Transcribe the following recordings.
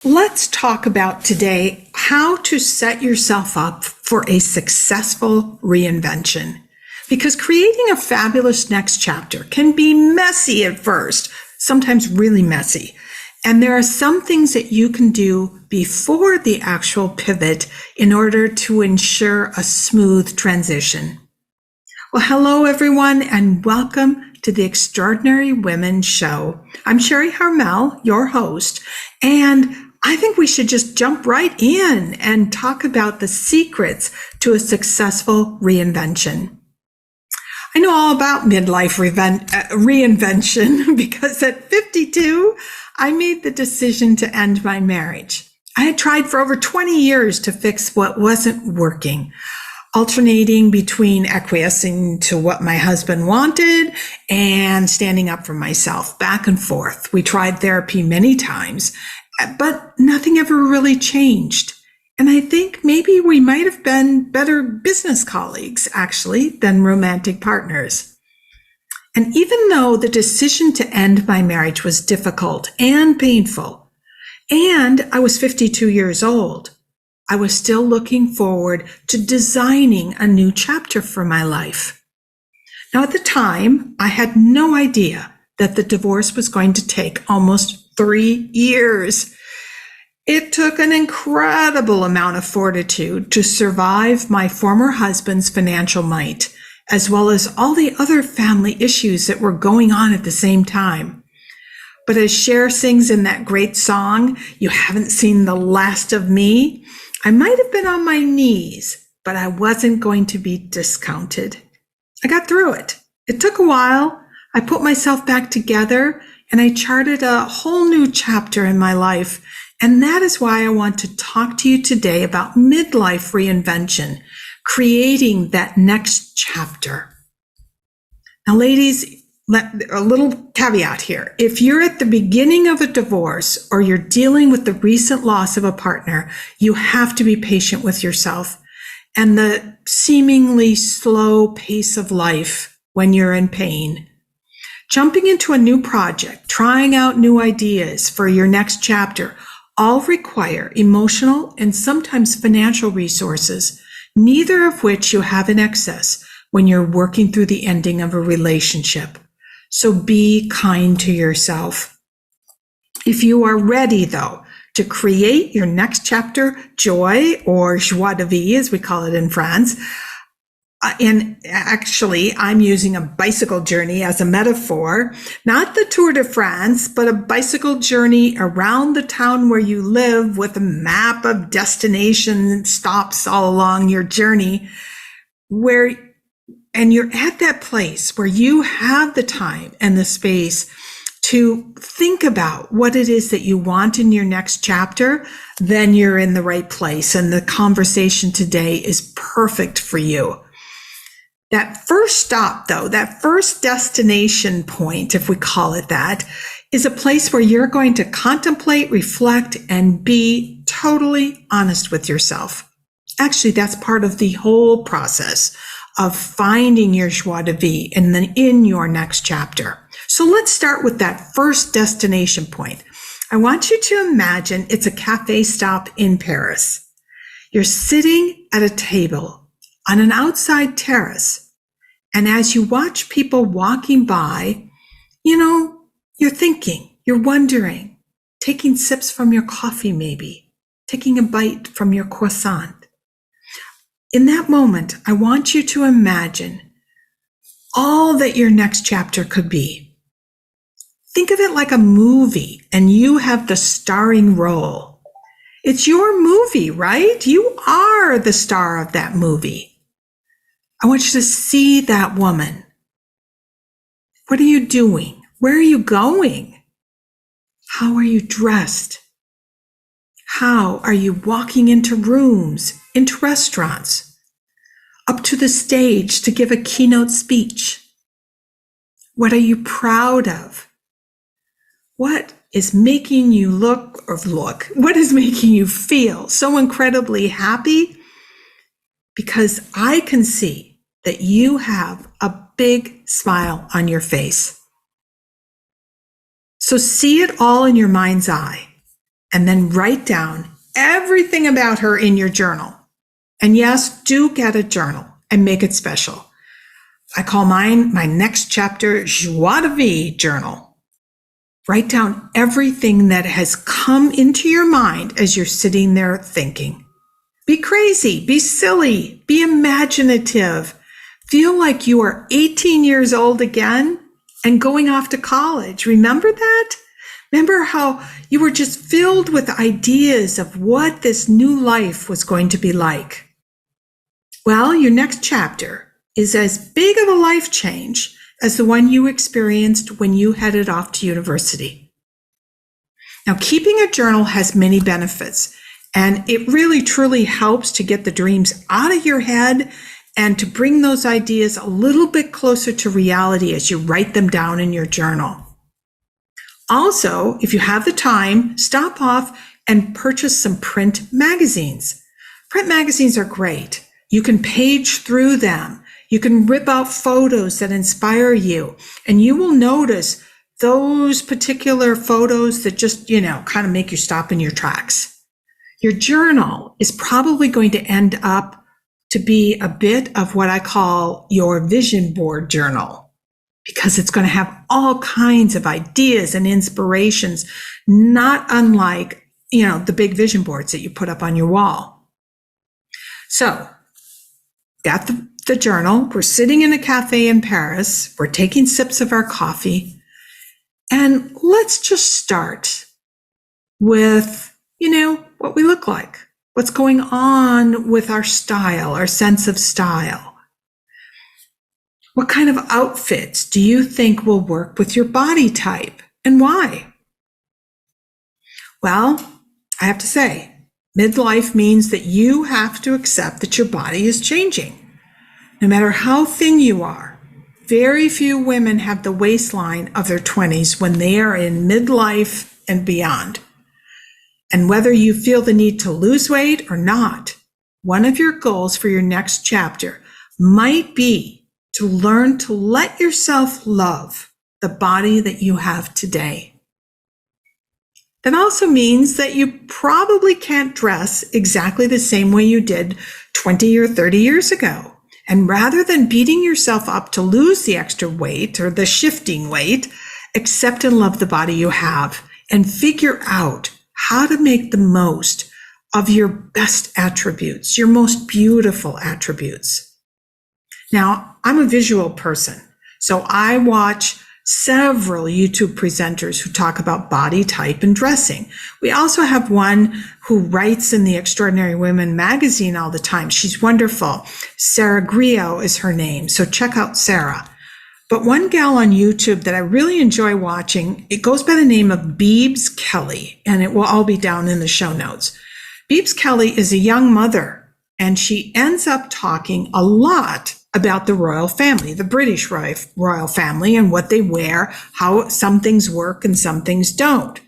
Let's talk about today how to set yourself up for a successful reinvention. Because creating a fabulous next chapter can be messy at first, sometimes really messy. And there are some things that you can do before the actual pivot in order to ensure a smooth transition. Well, hello everyone, and welcome to the Extraordinary Women Show. I'm Sharri Harmel, your host, and I think we should just jump right in and talk about the secrets to a successful reinvention. I know all about midlife reinvention because at 52, I made the decision to end my marriage. I had tried for over 20 years to fix what wasn't working, alternating between acquiescing to what my husband wanted and standing up for myself, back and forth. We tried therapy many times, but nothing ever really changed. And I think maybe we might have been better business colleagues, actually, than romantic partners. And even though the decision to end my marriage was difficult and painful, and I was 52 years old, I was still looking forward to designing a new chapter for my life. Now, at the time, I had no idea that the divorce was going to take almost 3 years. It took an incredible amount of fortitude to survive my former husband's financial might, as well as all the other family issues that were going on at the same time. But as Cher sings in that great song, "You Haven't Seen the Last of Me," I might have been on my knees, but I wasn't going to be discounted. I got through it. It took a while. I put myself back together and I charted a whole new chapter in my life. And that is why I want to talk to you today about midlife reinvention, creating that next chapter. Now, ladies, a little caveat here. If you're at the beginning of a divorce or you're dealing with the recent loss of a partner, you have to be patient with yourself and the seemingly slow pace of life when you're in pain. Jumping into a new project, trying out new ideas for your next chapter, all require emotional and sometimes financial resources, neither of which you have in excess when you're working through the ending of a relationship. So be kind to yourself. If you are ready, though, to create your next chapter, joy, or joie de vivre, as we call it in France, and actually, I'm using a bicycle journey as a metaphor, not the Tour de France, but a bicycle journey around the town where you live with a map of destination stops all along your journey, and you're at that place where you have the time and the space to think about what it is that you want in your next chapter, then you're in the right place. And the conversation today is perfect for you. That first stop, though, that first destination point, if we call it that, is a place where you're going to contemplate, reflect, and be totally honest with yourself. Actually, that's part of the whole process of finding your joie de vivre and then in your next chapter. So let's start with that first destination point. I want you to imagine it's a cafe stop in Paris. You're sitting at a table on an outside terrace. And as you watch people walking by, you're thinking, you're wondering, taking sips from your coffee maybe, taking a bite from your croissant. In that moment, I want you to imagine all that your next chapter could be. Think of it like a movie and you have the starring role. It's your movie, right? You are the star of that movie. I want you to see that woman. What are you doing? Where are you going? How are you dressed? How are you walking into rooms, into restaurants, up to the stage to give a keynote speech? What are you proud of? What is making you what is making you feel so incredibly happy? Because I can see that you have a big smile on your face. So see it all in your mind's eye. and then write down everything about her in your journal. And yes, do get a journal and make it special. I call mine my next chapter Joie de Vie journal. Write down everything that has come into your mind as you're sitting there thinking. Be crazy, be silly, be imaginative. Feel like you are 18 years old again and going off to college. Remember that? Remember how you were just filled with ideas of what this new life was going to be like? Well, your next chapter is as big of a life change as the one you experienced when you headed off to university. Now, keeping a journal has many benefits, and it really truly helps to get the dreams out of your head and to bring those ideas a little bit closer to reality as you write them down in your journal. Also, if you have the time, stop off and purchase some print magazines. Print magazines are great. You can page through them. You can rip out photos that inspire you, and you will notice those particular photos that just, kind of make you stop in your tracks. Your journal is probably going to end up to be a bit of what I call your vision board journal, because it's going to have all kinds of ideas and inspirations, not unlike, the big vision boards that you put up on your wall. So, got the journal. We're sitting in a cafe in Paris. We're taking sips of our coffee. And let's just start with, what we look like, what's going on with our style, our sense of style. What kind of outfits do you think will work with your body type, and why? Well, I have to say, midlife means that you have to accept that your body is changing. No matter how thin you are, very few women have the waistline of their 20s when they are in midlife and beyond. And whether you feel the need to lose weight or not, one of your goals for your next chapter might be to learn to let yourself love the body that you have today. That also means that you probably can't dress exactly the same way you did 20 or 30 years ago. And rather than beating yourself up to lose the extra weight or the shifting weight, accept and love the body you have and figure out how to make the most of your best attributes, your most beautiful attributes. Now, I'm a visual person, so I watch several YouTube presenters who talk about body type and dressing. We also have one who writes in the Extraordinary Women magazine all the time. She's wonderful. Sarah Griot is her name, so check out Sarah. But one gal on YouTube that I really enjoy watching, it goes by the name of Beebs Kelly, and it will all be down in the show notes. Beebs Kelly is a young mother, and she ends up talking a lot about the royal family, the British royal family, and what they wear, how some things work and some things don't.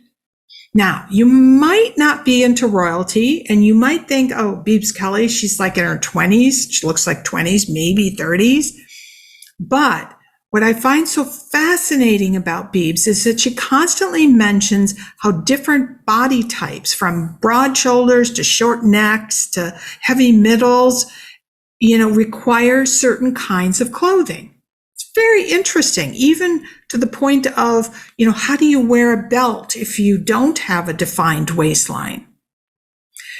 Now, you might not be into royalty, and you might think, oh, Beebs Kelly, she's like in her 20s. She looks like 20s, maybe 30s. But what I find so fascinating about Beebs is that she constantly mentions how different body types, from broad shoulders to short necks to heavy middles, require certain kinds of clothing. It's very interesting, even to the point of, how do you wear a belt if you don't have a defined waistline?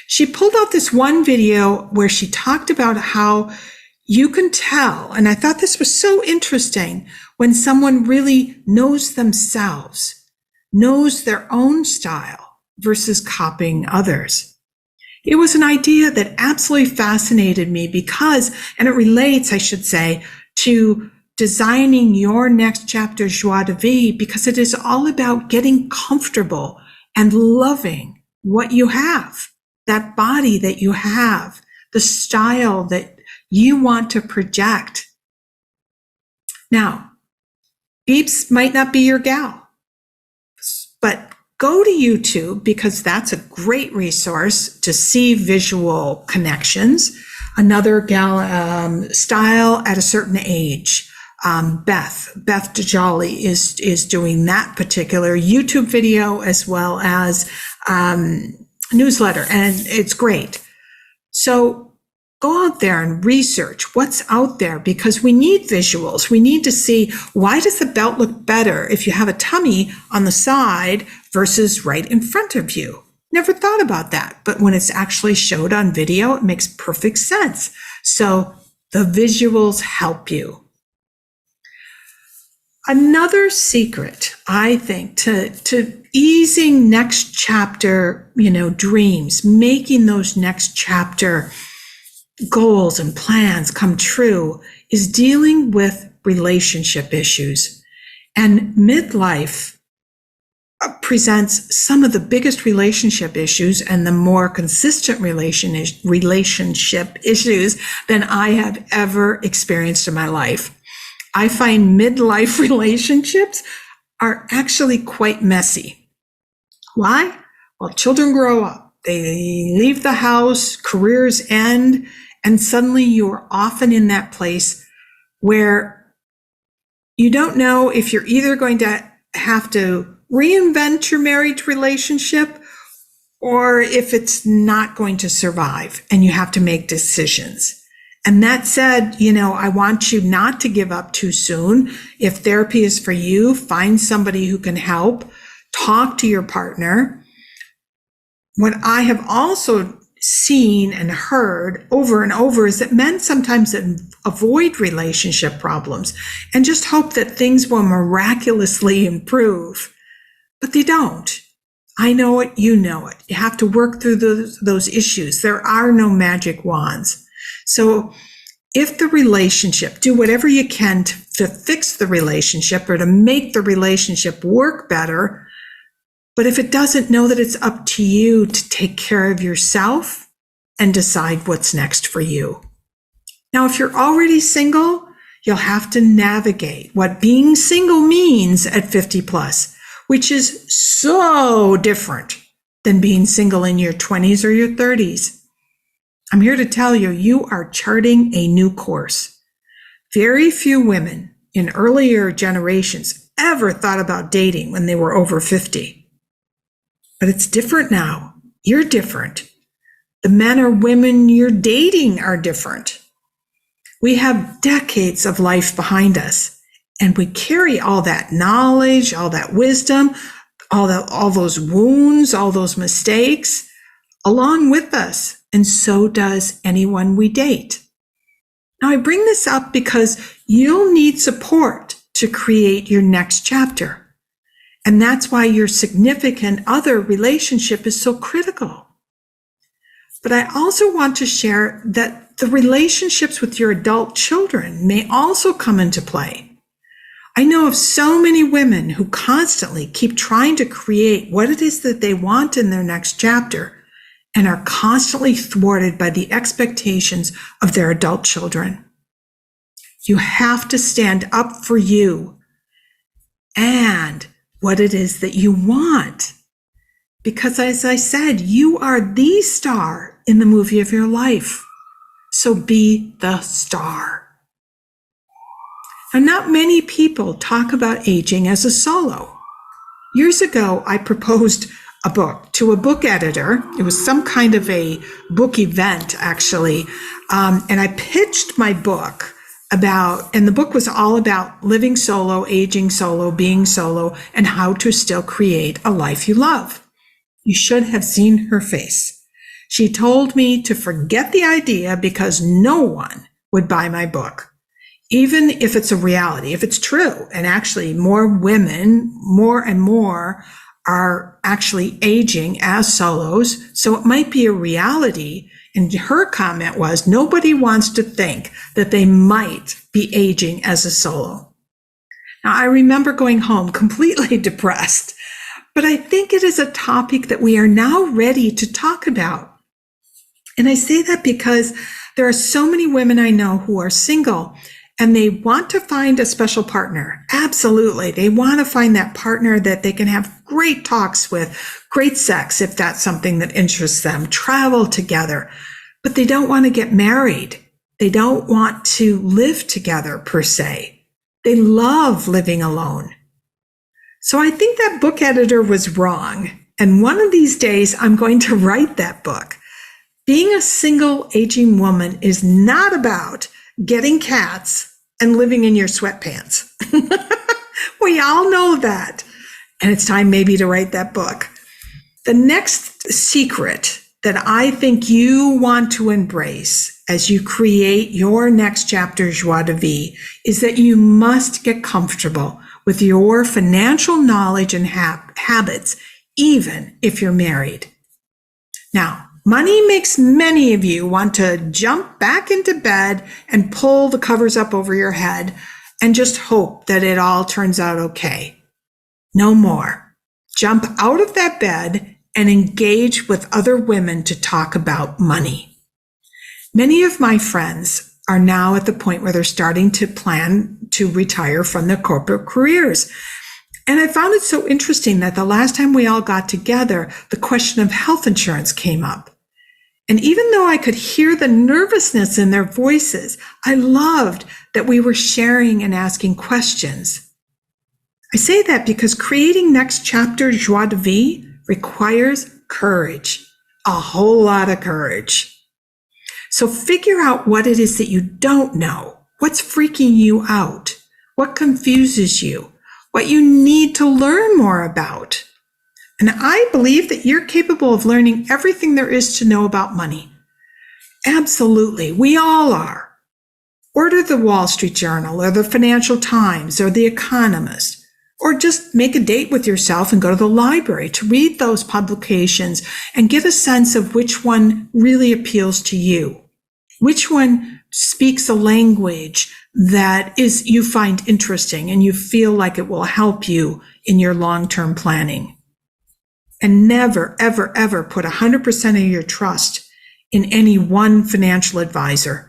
She pulled out this one video where she talked about how you can tell, and I thought this was so interesting, when someone really knows themselves, knows their own style versus copying others. It was an idea that absolutely fascinated me because, and it relates, I should say, to designing your next chapter, Joie de Vie, because it is all about getting comfortable and loving what you have, that body that you have, the style that you want to project. Now, Beebs might not be your gal, but go to YouTube, because that's a great resource to see visual connections. Another gal, Style at a Certain Age, Beth DeJolly is doing that particular YouTube video, as well as newsletter, and it's great. So go out there and research what's out there, because we need visuals. We need to see, why does the belt look better if you have a tummy on the side versus right in front of you? Never thought about that. But when it's actually showed on video, it makes perfect sense. So the visuals help you. Another secret, I think, to easing next chapter, dreams, making those next chapter goals and plans come true, is dealing with relationship issues. And midlife presents some of the biggest relationship issues and the more consistent relationship issues than I have ever experienced in my life. I find midlife relationships are actually quite messy. Why? Well, children grow up, they leave the house, careers end, and suddenly you're often in that place where you don't know if you're either going to have to reinvent your marriage relationship or if it's not going to survive, and you have to make decisions. And that said, I want you not to give up too soon. If therapy is for you, find somebody who can help. Talk to your partner. What I have also seen and heard over and over is that men sometimes avoid relationship problems and just hope that things will miraculously improve. But they don't. I know it, you know it. You have to work through those issues. There are no magic wands. So if the relationship, do whatever you can to fix the relationship or to make the relationship work better. But if it doesn't, know that it's up to you to take care of yourself and decide what's next for you. Now, if you're already single, you'll have to navigate what being single means at 50 plus, which is so different than being single in your 20s or your 30s. I'm here to tell you, you are charting a new course. Very few women in earlier generations ever thought about dating when they were over 50. But it's different now. You're different. The men or women you're dating are different. We have decades of life behind us, and we carry all that knowledge, all that wisdom, all those wounds, all those mistakes along with us. And so does anyone we date. Now, I bring this up because you'll need support to create your next chapter. And that's why your significant other relationship is so critical. But I also want to share that the relationships with your adult children may also come into play. I know of so many women who constantly keep trying to create what it is that they want in their next chapter and are constantly thwarted by the expectations of their adult children. You have to stand up for you and what it is that you want. Because as I said, you are the star in the movie of your life. So be the star. Now, not many people talk about aging as a solo. Years ago, I proposed a book to a book editor. It was some kind of a book event, actually. And I pitched my book and the book was all about living solo, aging solo, being solo, and how to still create a life you love. You should have seen her face. She told me to forget the idea because no one would buy my book, even if it's a reality, if it's true. And actually, more women, more and more, are actually aging as solos. So it might be a reality. And her comment was, nobody wants to think that they might be aging as a solo. Now, I remember going home completely depressed, but I think it is a topic that we are now ready to talk about. And I say that because there are so many women I know who are single and they want to find a special partner. Absolutely. They want to find that partner that they can have great talks with, great sex, if that's something that interests them, travel together, but they don't want to get married. They don't want to live together per se. They love living alone. So I think that book editor was wrong. And one of these days, I'm going to write that book. Being a single aging woman is not about getting cats and living in your sweatpants. We all know that. And it's time maybe to write that book. The next secret that I think you want to embrace as you create your next chapter joie de vie is that you must get comfortable with your financial knowledge and habits, even if you're married. Now, money makes many of you want to jump back into bed and pull the covers up over your head and just hope that it all turns out okay. No more. Jump out of that bed and engage with other women to talk about money. Many of my friends are now at the point where they're starting to plan to retire from their corporate careers. And I found it so interesting that the last time we all got together, the question of health insurance came up. And even though I could hear the nervousness in their voices, I loved that we were sharing and asking questions. I say that because creating next chapter joie de vie requires courage, a whole lot of courage. So figure out what it is that you don't know, what's freaking you out, what confuses you, what you need to learn more about. And I believe that you're capable of learning everything there is to know about money. Absolutely, we all are. Order the Wall Street Journal or the Financial Times or the Economist. Or just make a date with yourself and go to the library to read those publications and get a sense of which one really appeals to you, which one speaks a language that you find interesting and you feel like it will help you in your long-term planning. And never, ever, ever put 100% of your trust in any one financial advisor.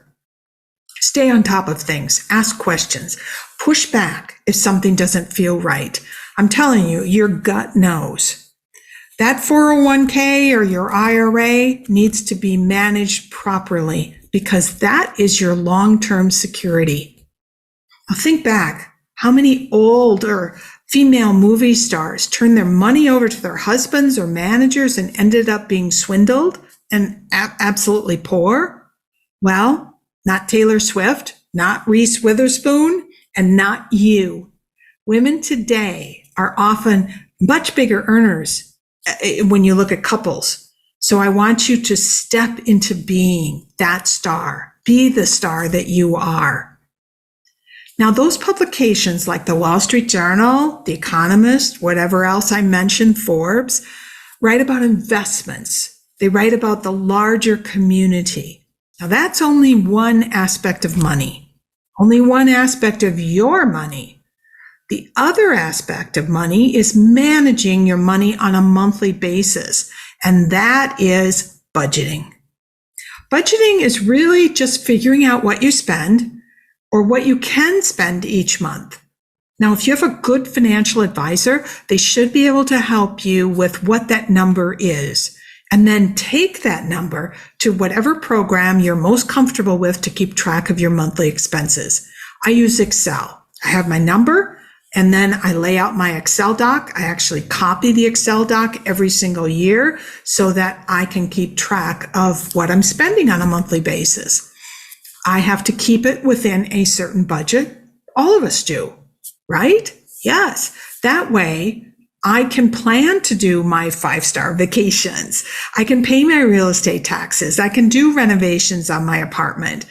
Stay on top of things, ask questions, push back if something doesn't feel right. I'm telling you, your gut knows. That 401k or your IRA needs to be managed properly because that is your long-term security. Now think back, how many old or female movie stars turned their money over to their husbands or managers and ended up being swindled and absolutely poor? Well, not Taylor Swift, not Reese Witherspoon, and not you. Women today are often much bigger earners when you look at couples. So I want you to step into being that star. Be the star that you are. Now, those publications like the Wall Street Journal, The Economist, whatever else I mentioned, Forbes, write about investments. They write about the larger community. Now, that's only one aspect of money, only one aspect of your money. The other aspect of money is managing your money on a monthly basis, and that is budgeting. Budgeting is really just figuring out what you spend or what you can spend each month. Now, if you have a good financial advisor, they should be able to help you with what that number is. And then take that number to whatever program you're most comfortable with to keep track of your monthly expenses. I use Excel. I have my number, and then I lay out my Excel doc. I actually copy the Excel doc every single year so that I can keep track of what I'm spending on a monthly basis. I have to keep it within a certain budget. All of us do, right? Yes. That way, I can plan to do my 5-star vacations. I can pay my real estate taxes. I can do renovations on my apartment.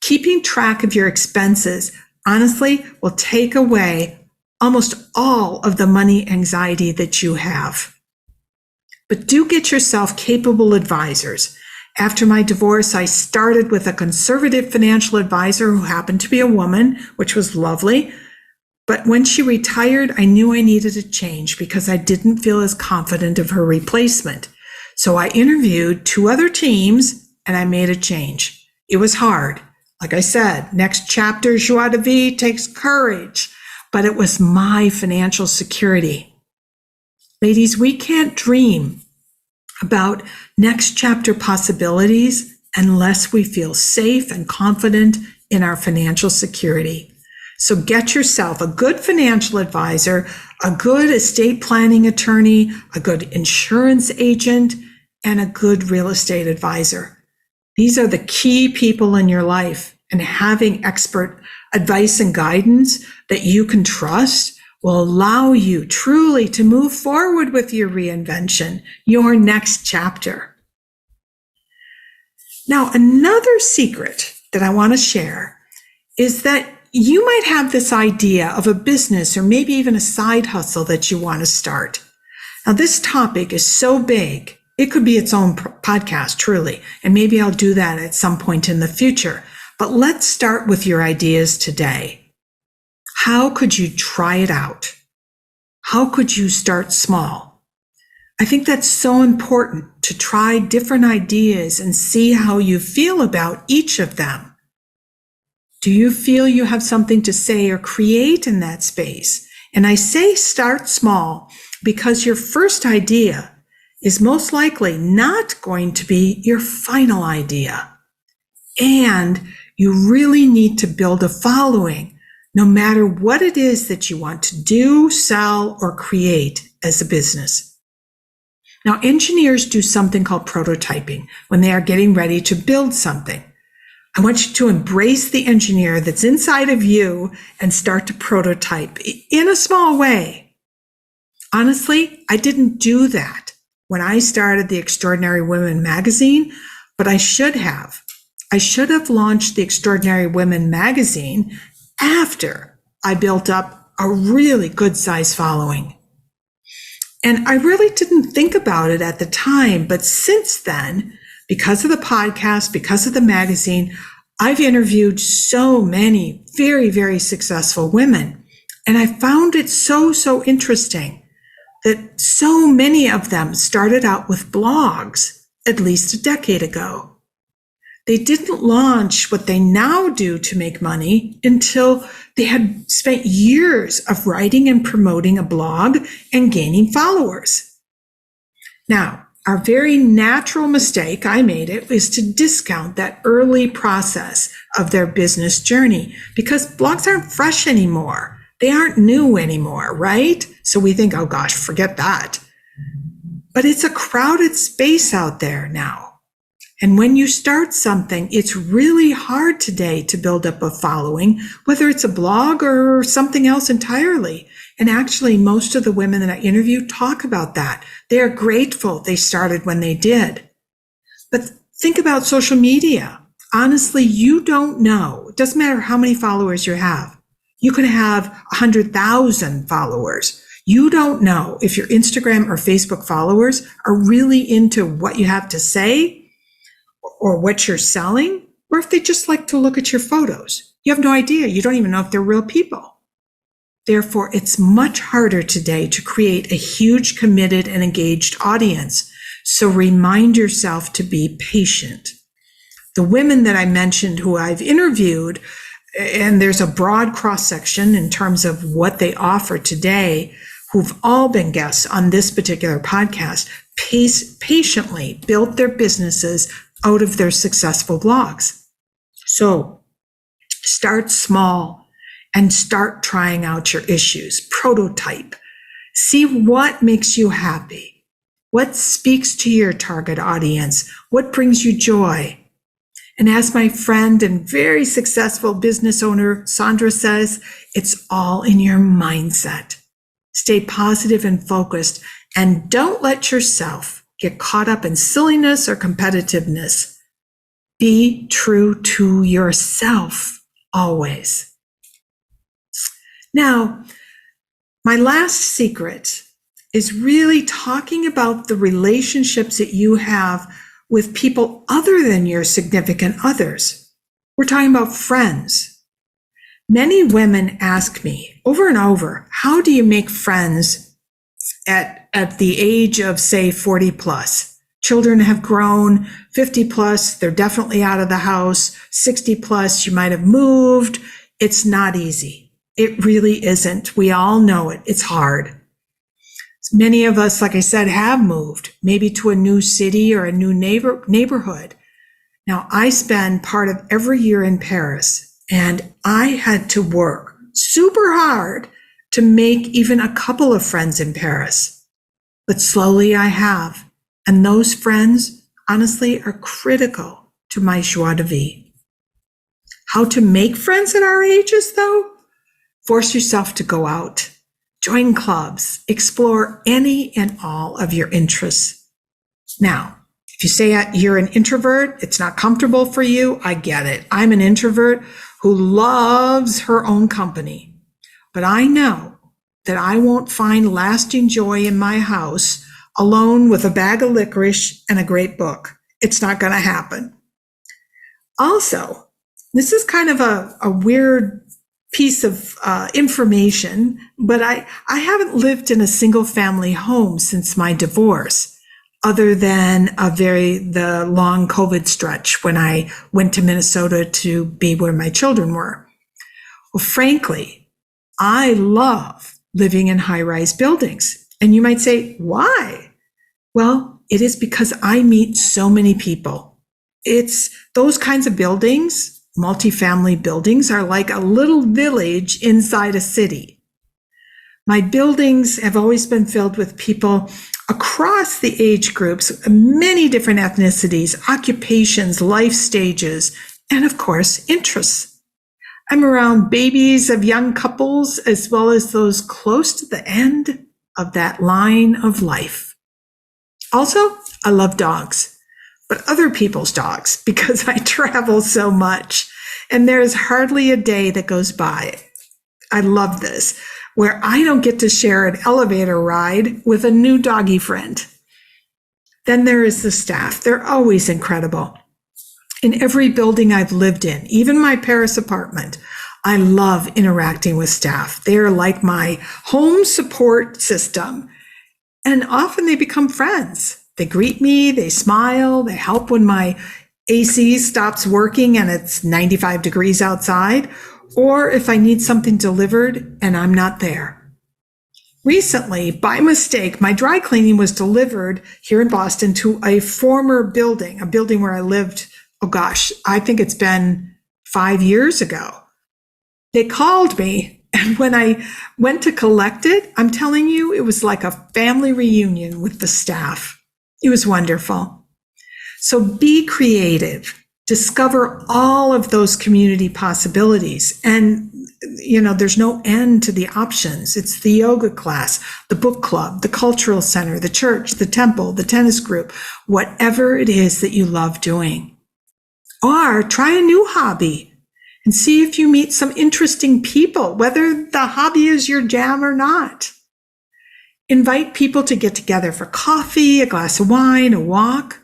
Keeping track of your expenses, honestly, will take away almost all of the money anxiety that you have. But do get yourself capable advisors. After my divorce, I started with a conservative financial advisor who happened to be a woman, which was lovely. But when she retired, I knew I needed a change because I didn't feel as confident of her replacement. So I interviewed 2 other teams and I made a change. It was hard. Like I said, next chapter joie de vie takes courage, but it was my financial security. Ladies, we can't dream about next chapter possibilities unless we feel safe and confident in our financial security. So get yourself a good financial advisor, a good estate planning attorney, a good insurance agent, and a good real estate advisor. These are the key people in your life, and having expert advice and guidance that you can trust will allow you truly to move forward with your reinvention, your next chapter. Now, another secret that I want to share is that you might have this idea of a business or maybe even a side hustle that you want to start. Now, this topic is so big, it could be its own podcast, truly, and maybe I'll do that at some point in the future. But let's start with your ideas today. How could you try it out? How could you start small? I think that's so important to try different ideas and see how you feel about each of them. Do you feel you have something to say or create in that space? And I say start small because your first idea is most likely not going to be your final idea. And you really need to build a following, no matter what it is that you want to do, sell, or create as a business. Now, engineers do something called prototyping when they are getting ready to build something. I want you to embrace the engineer that's inside of you and start to prototype in a small way. Honestly, I didn't do that when I started the Extraordinary Women magazine, but I should have. I should have launched the Extraordinary Women magazine after I built up a really good size following. And I really didn't think about it at the time, but since then, because of the podcast, because of the magazine, I've interviewed so many very, very successful women. And I found it so interesting that so many of them started out with blogs at least a decade ago. They didn't launch what they now do to make money until they had spent years of writing and promoting a blog and gaining followers. Now, our very natural mistake, I made it, is to discount that early process of their business journey because blogs aren't fresh anymore. They aren't new anymore, right? So we think, oh gosh, forget that. But it's a crowded space out there now. And when you start something, it's really hard today to build up a following, whether it's a blog or something else entirely. And actually, most of the women that I interview talk about that. They are grateful they started when they did. But think about social media. Honestly, you don't know. It doesn't matter how many followers you have. You could have 100,000 followers. You don't know if your Instagram or Facebook followers are really into what you have to say or what you're selling, or if they just like to look at your photos. You have no idea. You don't even know if they're real people. Therefore, it's much harder today to create a huge, committed, and engaged audience. So remind yourself to be patient. The women that I mentioned who I've interviewed, and there's a broad cross-section in terms of what they offer today, who've all been guests on this particular podcast, patiently built their businesses out of their successful blogs. So start small and start trying out your issues. Prototype. See what makes you happy. What speaks to your target audience? What brings you joy? And as my friend and very successful business owner, Sandra, says, it's all in your mindset. Stay positive and focused, and don't let yourself get caught up in silliness or competitiveness. Be true to yourself always. Now, my last secret is really talking about the relationships that you have with people other than your significant others. We're talking about friends. Many women ask me over and over, how do you make friends at the age of, say, 40 plus? Children have grown, 50 plus, they're definitely out of the house, 60 plus, you might have moved. It's not easy. It really isn't. We all know it. It's hard. Many of us, like I said, have moved, maybe to a new city or a new neighborhood. Now, I spend part of every year in Paris, and I had to work super hard to make even a couple of friends in Paris. But slowly I have. And those friends, honestly, are critical to my joie de vivre. How to make friends at our ages, though? Force yourself to go out, join clubs, explore any and all of your interests. Now, if you say you're an introvert, it's not comfortable for you, I get it. I'm an introvert who loves her own company. But I know that I won't find lasting joy in my house alone with a bag of licorice and a great book. It's not going to happen. Also, this is kind of a weird piece of information, but I haven't lived in a single family home since my divorce, other than the long COVID stretch when I went to Minnesota to be where my children were. Well, frankly, I love living in high-rise buildings. And you might say, why? Well, it is because I meet so many people. It's those kinds of buildings. Multifamily buildings are like a little village inside a city. My buildings have always been filled with people across the age groups, many different ethnicities, occupations, life stages, and of course, interests. I'm around babies of young couples as well as those close to the end of that line of life. Also, I love dogs. But other people's dogs, because I travel so much. And there's hardly a day that goes by, I love this, where I don't get to share an elevator ride with a new doggy friend. Then there is the staff. They're always incredible. In every building I've lived in, even my Paris apartment, I love interacting with staff. They're like my home support system. And often they become friends. They greet me, they smile, they help when my AC stops working and it's 95 degrees outside, or if I need something delivered and I'm not there. Recently, by mistake, my dry cleaning was delivered here in Boston to a former building, a building where I lived, I think it's been 5 years ago. They called me. And when I went to collect it, I'm telling you, it was like a family reunion with the staff. It was wonderful. So be creative. Discover all of those community possibilities. And, there's no end to the options. It's the yoga class, the book club, the cultural center, the church, the temple, the tennis group, whatever it is that you love doing. Or try a new hobby and see if you meet some interesting people, whether the hobby is your jam or not. Invite people to get together for coffee, a glass of wine, a walk,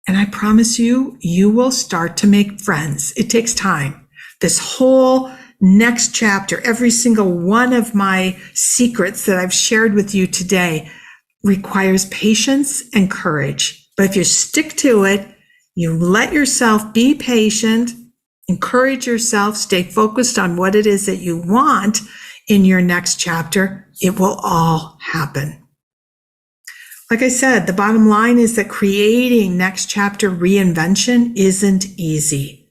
and I promise you, you will start to make friends. It takes time. This whole next chapter, every single one of my secrets that I've shared with you today requires patience and courage. But if you stick to it, you let yourself be patient, encourage yourself, stay focused on what it is that you want in your next chapter, it will all happen. Like I said, the bottom line is that creating next chapter reinvention isn't easy.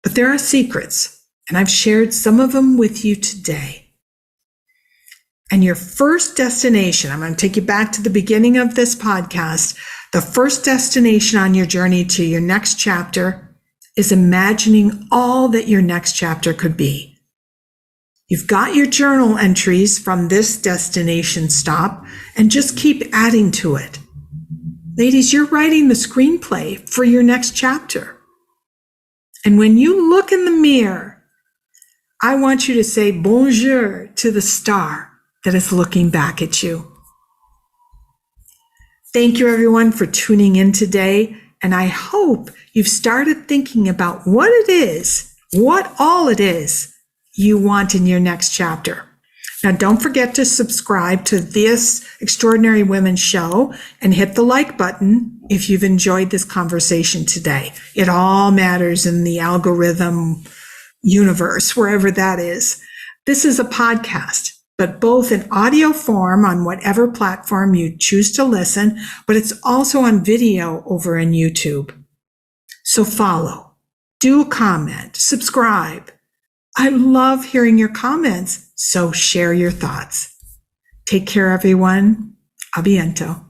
But there are secrets, and I've shared some of them with you today. And your first destination, I'm going to take you back to the beginning of this podcast. The first destination on your journey to your next chapter is imagining all that your next chapter could be. You've got your journal entries from this destination stop and just keep adding to it. Ladies, you're writing the screenplay for your next chapter. And when you look in the mirror, I want you to say bonjour to the star that is looking back at you. Thank you, everyone, for tuning in today. And I hope you've started thinking about what all it is you want in your next chapter. Now, don't forget to subscribe to this Extraordinary Women show and hit the like button if you've enjoyed this conversation today. It all matters in the algorithm universe, wherever that is. This is a podcast, but both in audio form on whatever platform you choose to listen, but it's also on video over on YouTube. So follow, do comment, subscribe. I love hearing your comments, so share your thoughts. Take care, everyone. A biento.